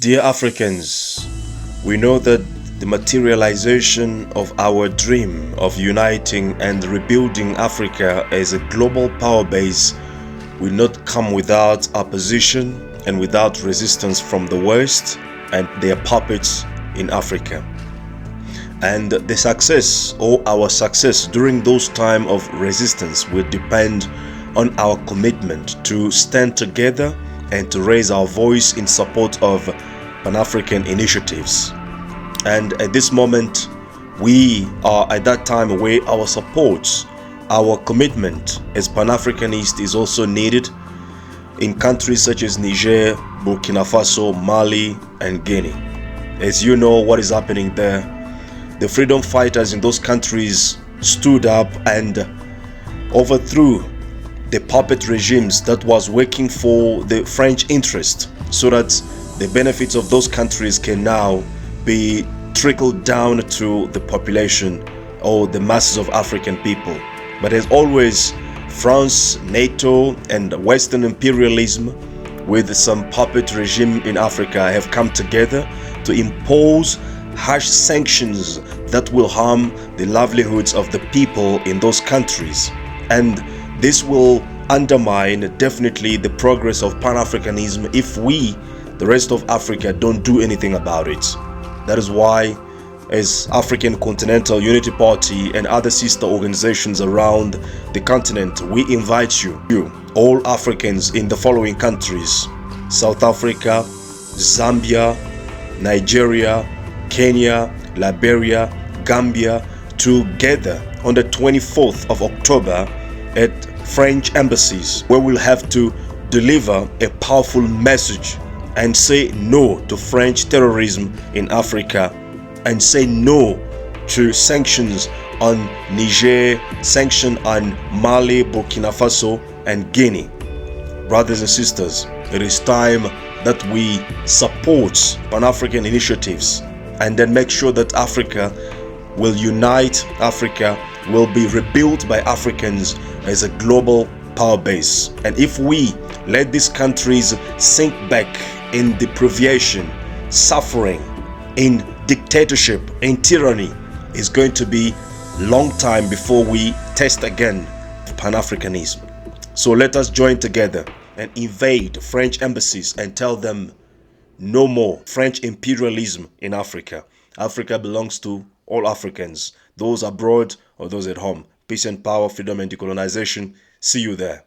Dear Africans, we know that the materialization of our dream of uniting and rebuilding Africa as a global power base will not come without opposition and without resistance from the West and their puppets in Africa. And the success or our success during those times of resistance will depend on our commitment to stand together and to raise our voice in support of Pan-African initiatives. And at this moment, we are at that time where our support, our commitment as Pan-Africanist is also needed in countries such as Niger, Burkina Faso, Mali, and Guinea. As you know what is happening there, the freedom fighters in those countries stood up and overthrew the puppet regimes that was working for the French interest, so that the benefits of those countries can now be trickled down to the population or the masses of African people. But as always, France, NATO, and Western imperialism with some puppet regime in Africa have come together to impose harsh sanctions that will harm the livelihoods of the people in those countries. And this will undermine definitely the progress of Pan-Africanism if we, the rest of Africa, don't do anything about it. That is why, as African Continental Unity Party and other sister organizations around the continent, we invite you, all Africans in the following countries: South Africa, Zambia, Nigeria, Kenya, Liberia, Gambia, together on the 24th of October at French embassies, where we'll have to deliver a powerful message and say no to French terrorism in Africa, and say no to sanctions on Niger, sanctions on Mali, Burkina Faso, and Guinea. Brothers and sisters, it is time that we support Pan-African initiatives and then make sure that Africa will unite, Africa will be rebuilt by Africans as a global power base. And if we let these countries sink back in deprivation, suffering, in dictatorship, in tyranny, it's going to be a long time before we test again Pan-Africanism. So let us join together and invade French embassies and tell them no more French imperialism in Africa. Africa belongs to all Africans, those abroad or those at home. Peace and power, freedom and decolonization. See you there.